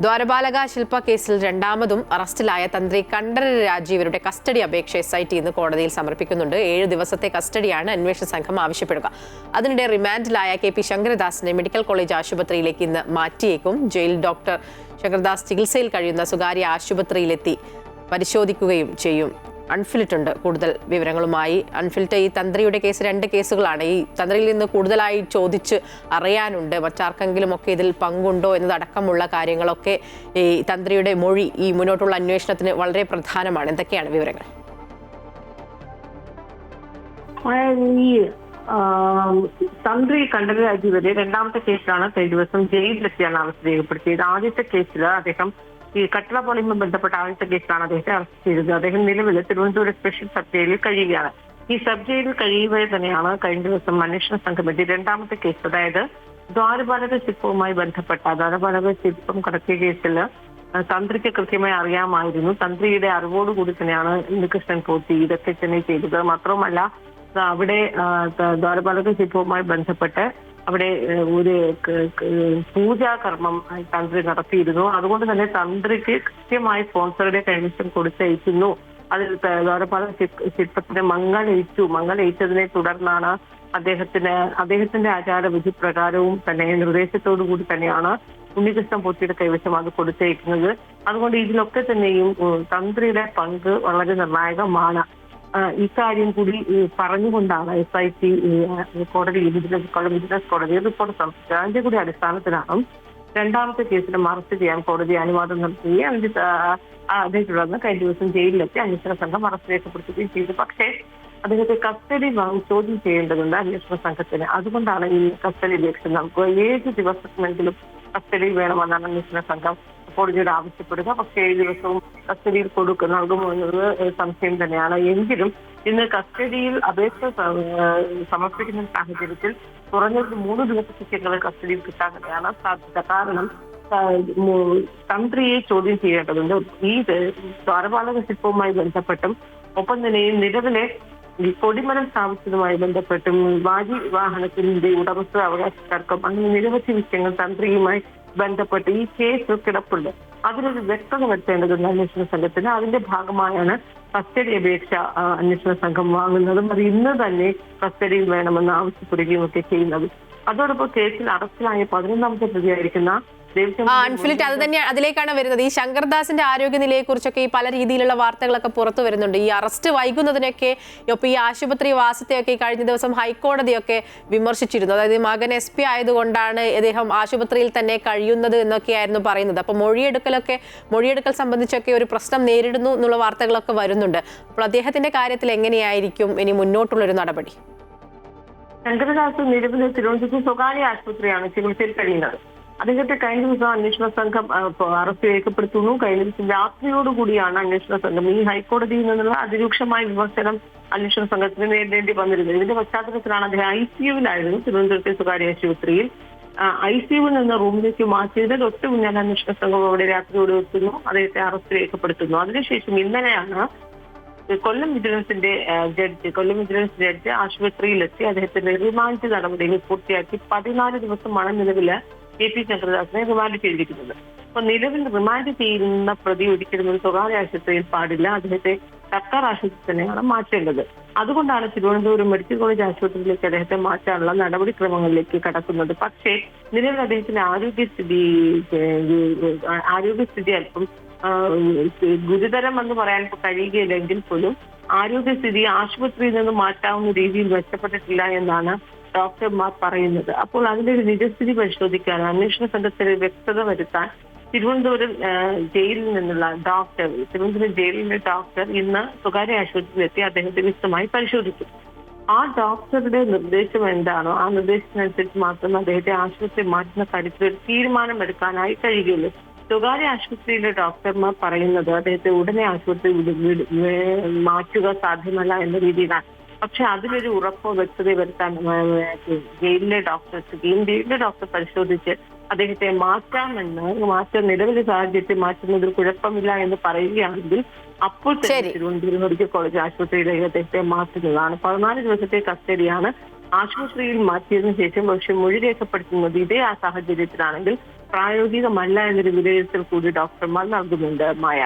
ദ്വാരപാലക ശില്പ കേസിൽ രണ്ടാമതും അറസ്റ്റിലായ തന്ത്രി കണ്ഠരര് രാജീവരുടെ കസ്റ്റഡി അപേക്ഷ SIT ഇന്ന് കോടതിയിൽ സമർപ്പിക്കുന്നുണ്ട്. 7 ദിവസത്തെ കസ്റ്റഡിയാണ് അന്വേഷണ സംഘം ആവശ്യപ്പെടുക. അതിനിടെ റിമാൻഡിലായ KP ശങ്കരദാസിനെ മെഡിക്കൽ കോളേജ് ആശുപത്രിയിലേക്ക് ഇന്ന് മാറ്റിയേക്കും. ജയിൽ ഡോക്ടർ ശങ്കരദാസ് ചികിത്സയിൽ കഴിയുന്ന സ്വകാര്യ ആശുപത്രിയിലെത്തി പരിശോധിക്കുകയും ചെയ്യും. അൺഫിൽറ്റ് ഉണ്ട് കൂടുതൽ വിവരങ്ങളുമായി. അൺഫിൽറ്റ്, ഈ തന്ത്രിയുടെ കേസ് 2 കേസുകളാണ്. ഈ തന്ത്രിയിൽ നിന്ന് കൂടുതലായി ചോദിച്ച് അറിയാനുണ്ട്. മറ്റാർക്കെങ്കിലും ഒക്കെ ഇതിൽ പങ്കുണ്ടോ എന്നതടക്കമുള്ള കാര്യങ്ങളൊക്കെ ഈ തന്ത്രിയുടെ മൊഴി ഈ മുന്നോട്ടുള്ള അന്വേഷണത്തിന് വളരെ പ്രധാനമാണ്. എന്തൊക്കെയാണ് വിവരങ്ങൾ? തന്ത്രി കണ്ഠരര് രാജീവരെ രണ്ടാമത്തെ കേസിലാണ് കഴിഞ്ഞ ദിവസം ജയിലിലെത്തിയാണ് അറസ്റ്റ് രേഖപ്പെടുത്തിയത്. ആദ്യത്തെ കേസിൽ അദ്ദേഹം ഈ കട്ടളപ്പാളിയുമായി ബന്ധപ്പെട്ട ആദ്യത്തെ കേസിലാണ് അദ്ദേഹത്തെ അറസ്റ്റ് ചെയ്തത്. അദ്ദേഹം നിലവിൽ തിരുവനന്തപുരം സ്പെഷ്യൽ സബ് ജയിലിൽ കഴിയുകയാണ്. ഈ സബ് ജയിലിൽ കഴിയുമ്പോൾ തന്നെയാണ് കഴിഞ്ഞ ദിവസം അന്വേഷണ സംഘം എത്തി രണ്ടാമത്തെ കേസ്, അതായത് ദ്വാരപാലക ശില്പവുമായി ബന്ധപ്പെട്ട ദ്വാരപാലക ശില്പം കടത്തിയ കേസിൽ തന്ത്രിക്ക് കൃത്യമായി അറിയാമായിരുന്നു. തന്ത്രിയുടെ അറിവോടുകൂടി തന്നെയാണ് ഉണ്ണികൃഷ്ണൻ പോറ്റി ഇതൊക്കെ തന്നെ ചെയ്തത്. മാത്രവുമല്ല, അവിടെ ദ്വാരപാലക ശില്പവുമായി ബന്ധപ്പെട്ട് അവിടെ ഒരു പൂജാകർമ്മം തന്ത്രി നടത്തിയിരുന്നു. അതുകൊണ്ട് തന്നെ തന്ത്രിക്ക് കൃത്യമായി സ്പോൺസറുടെ കൈവശം കൊടുത്തയക്കുന്നു. അതിൽ ദ്വാരപാലക ശില്പത്തിന് മങ്ങലേറ്റതിനെ തുടർന്നാണ് അദ്ദേഹത്തിന്റെ ആചാരവിധി പ്രകാരവും തന്നെ നിർദ്ദേശത്തോടു കൂടി തന്നെയാണ് ഉണ്ണികൃഷ്ണൻ പോറ്റിയുടെ കൈവശം അത് കൊടുത്തയക്കുന്നത്. അതുകൊണ്ട് ഇതിലൊക്കെ തന്നെയും തന്ത്രിയുടെ പങ്ക് വളരെ നിർണായകമാണ്. ഇക്കാര്യം കൂടി പറഞ്ഞുകൊണ്ടാണ് SIT കോടതി വിജിലൻസ് കോടതി റിപ്പോർട്ട് സമർപ്പിച്ചത്. അതിന്റെ കൂടി അടിസ്ഥാനത്തിലാണ് രണ്ടാമത്തെ കേസിലും അറസ്റ്റ് ചെയ്യാൻ കോടതി അനുവാദം നൽകുകയും അതേ തുടർന്ന് കഴിഞ്ഞ ദിവസം ജയിലിലെത്തി അന്വേഷണ സംഘം അറസ്റ്റ് രേഖപ്പെടുത്തുകയും ചെയ്തു. പക്ഷേ അദ്ദേഹത്തെ കസ്റ്റഡി ചോദ്യം ചെയ്യേണ്ടതുണ്ട് അന്വേഷണ സംഘത്തിന്. അതുകൊണ്ടാണ് ഈ കസ്റ്റഡി അപേക്ഷ നൽകുക. 7 ദിവസമെങ്കിലും കസ്റ്റഡി വേണമെന്നാണ് അന്വേഷണ സംഘം കോടതിയോട് ആവശ്യപ്പെടുക. പക്ഷേ 7 ദിവസവും കസ്റ്റഡിയിൽ നൽകുമോ എന്നത് സംശയം തന്നെയാണ്. എങ്കിലും ഇന്ന് കസ്റ്റഡിയിൽ അപേക്ഷ സമർപ്പിക്കുന്ന സാഹചര്യത്തിൽ കുറഞ്ഞത് 3 ദിവസത്തേക്കുള്ള കസ്റ്റഡിയിൽ കിട്ടാനാണ് സാധ്യത. കാരണം തന്ത്രിയെ ചോദ്യം ചെയ്യേണ്ടതുണ്ട്. ഈ ദ്വാരപാലക ശില്പവുമായി ബന്ധപ്പെട്ടും ഒപ്പം തന്നെ നിലവിലെ ഈ കൊടിമരം സ്ഥാപിച്ചതുമായി ബന്ധപ്പെട്ടും വാജി വാഹനത്തിന്റെ ഉടമസ്ഥ അവകാശ തർക്കം അങ്ങനെ നിരവധി വിഷയങ്ങൾ തന്ത്രിയുമായി ബന്ധപ്പെട്ട് ഈ കേസ് കിടപ്പുണ്ട്. അതിനൊരു വ്യക്തത വരുത്തേണ്ടതുണ്ട് അന്വേഷണ സംഘത്തിന്. അതിന്റെ ഭാഗമായാണ് കസ്റ്റഡി അപേക്ഷ അന്വേഷണ സംഘം വാങ്ങുന്നതും അത് ഇന്ന് തന്നെ കസ്റ്റഡിയിൽ വേണമെന്ന് ആവശ്യപ്പെടുകയും ഒക്കെ ചെയ്യുന്നത്. അതോടൊപ്പം കേസിൽ അറസ്റ്റിലായ 11ാമത്തെ പ്രതിയായിരിക്കുന്ന അൺഫിൽറ്റ് അത് തന്നെ അതിലേക്കാണ് വരുന്നത്. ഈ ശങ്കർദാസിന്റെ ആരോഗ്യനിലയെ കുറിച്ചൊക്കെ ഈ പല രീതിയിലുള്ള വാർത്തകളൊക്കെ പുറത്തു വരുന്നുണ്ട്. ഈ അറസ്റ്റ് വൈകുന്നതിനൊക്കെ ഒപ്പം ഈ ആശുപത്രി വാസത്തെയൊക്കെ കഴിഞ്ഞ ദിവസം ഹൈക്കോടതിയൊക്കെ വിമർശിച്ചിരുന്നു. അതായത് മകൻ SP ആയതുകൊണ്ടാണ് അദ്ദേഹം ആശുപത്രിയിൽ തന്നെ കഴിയുന്നത് എന്നൊക്കെയായിരുന്നു പറയുന്നത്. അപ്പൊ മൊഴിയെടുക്കൽ സംബന്ധിച്ചൊക്കെ ഒരു പ്രശ്നം നേരിടുന്നു എന്നുള്ള വാർത്തകളൊക്കെ വരുന്നുണ്ട്. അപ്പോൾ അദ്ദേഹത്തിന്റെ കാര്യത്തിൽ എങ്ങനെയായിരിക്കും ഇനി മുന്നോട്ടുള്ളൊരു നടപടി? ശങ്കരദാസ് നിലവിൽ തിരുവനന്തപുരത്ത് സ്വകാര്യ ആശുപത്രിയാണ് ചികിത്സയിൽ കഴിയുന്നത്. അദ്ദേഹത്തെ കഴിഞ്ഞ ദിവസം അന്വേഷണ സംഘം അറസ്റ്റ് രേഖപ്പെടുത്തുന്നു. കഴിഞ്ഞ ദിവസം രാത്രിയോടുകൂടിയാണ് അന്വേഷണ സംഘം ഈ ഹൈക്കോടതിയിൽ നിന്നുള്ള അതിരൂക്ഷമായ വിമർശനം അന്വേഷണ സംഘത്തിന് നേരിടേണ്ടി വന്നിരുന്നത്. ഇതിന്റെ പശ്ചാത്തലത്തിലാണ് അദ്ദേഹം ICUവിലായിരുന്നു തിരുവനന്തപുരത്തെ സ്വകാര്യ ആശുപത്രിയിൽ. ICUവിൽ നിന്ന് റൂമിലേക്ക് മാറ്റിയത് തൊട്ട് മുന്നിൽ അന്വേഷണ സംഘം അവിടെ രാത്രിയോട് എത്തുന്നു. അദ്ദേഹത്തെ അറസ്റ്റ് രേഖപ്പെടുത്തുന്നു. അതിനുശേഷം ഇന്നലെയാണ് കൊല്ലം വിജിലൻസ് ജഡ്ജ് ആശുപത്രിയിലെത്തി അദ്ദേഹത്തിന്റെ റിമാൻഡ് നടപടികൾ പൂർത്തിയാക്കി 14 ദിവസമാണ് നിലവില് KP ശങ്കരദാസിനെ റിമാൻഡ് ചെയ്തിരിക്കുന്നത്. അപ്പൊ നിലവിൽ റിമാൻഡ് ചെയ്യുന്ന പ്രതി ഒരിക്കലും ഒരു സ്വകാര്യ ആശുപത്രിയിൽ പാടില്ല. അദ്ദേഹത്തെ സർക്കാർ ആശുപത്രി തന്നെയാണ് മാറ്റേണ്ടത്. അതുകൊണ്ടാണ് തിരുവനന്തപുരം മെഡിക്കൽ കോളേജ് ആശുപത്രിയിലേക്ക് അദ്ദേഹത്തെ മാറ്റാനുള്ള നടപടിക്രമങ്ങളിലേക്ക് കടക്കുന്നത്. പക്ഷേ നിലവിൽ അദ്ദേഹത്തിന്റെ ആരോഗ്യസ്ഥിതി അല്പം ഗുരുതരം എന്ന് പറയാൻ കഴിയുകയില്ലെങ്കിൽ പോലും ആരോഗ്യസ്ഥിതി ആശുപത്രിയിൽ നിന്ന് മാറ്റാവുന്ന രീതിയിൽ മെച്ചപ്പെട്ടിട്ടില്ല എന്നാണ് ഡോക്ടർമാർ പറയുന്നത്. അപ്പോൾ അതിന്റെ ഒരു നിജസ്ഥിതി പരിശോധിക്കാൻ അന്വേഷണ സംഘത്തിന് വ്യക്തത വരുത്താൻ തിരുവനന്തപുരം ജയിലിൽ നിന്നുള്ള ഡോക്ടർ ഇന്ന് സ്വകാര്യ ആശുപത്രിയിലെത്തി അദ്ദേഹത്തെ വിശദമായി പരിശോധിക്കും. ആ ഡോക്ടറുടെ നിർദ്ദേശം എന്താണോ ആ നിർദ്ദേശത്തിനനുസരിച്ച് മാത്രമേ അദ്ദേഹത്തെ ആശുപത്രി മാറ്റുന്ന കാര്യത്തിൽ ഒരു തീരുമാനം എടുക്കാനായി കഴിയുകയുള്ളൂ. സ്വകാര്യ ആശുപത്രിയിലെ ഡോക്ടർമാർ പറയുന്നത് അദ്ദേഹത്തെ ഉടനെ ആശുപത്രി മാറ്റുക സാധ്യമല്ല എന്ന രീതിയിലാണ്. പക്ഷെ അതിലൊരു ഉറപ്പോ വ്യക്തതയോ വരുത്താൻ ജയിലിലെ ഡോക്ടർ പരിശോധിച്ച് അദ്ദേഹത്തെ മാറ്റാൻ നിലവിലെ സാഹചര്യത്തിൽ മാറ്റുന്നതിൽ കുഴപ്പമില്ല എന്ന് പറയുകയാണെങ്കിൽ അപ്പോൾ തന്നെ തിരുവനന്തപുരം മെഡിക്കൽ കോളേജ് ആശുപത്രിയിലേക്ക് അദ്ദേഹത്തെ മാറ്റുന്നതാണ്. 14 ദിവസത്തെ കസ്റ്റഡിയാണ് ആശുപത്രിയിൽ മാറ്റിയതിനു ശേഷം പക്ഷെ മൊഴി രേഖപ്പെടുത്തുന്നത് ഇതേ ആ സാഹചര്യത്തിലാണെങ്കിൽ പ്രായോഗികമല്ല എന്നൊരു വിലയിരുത്തൽ കൂടി ഡോക്ടർമാർ നൽകുന്നുണ്ട് മായ.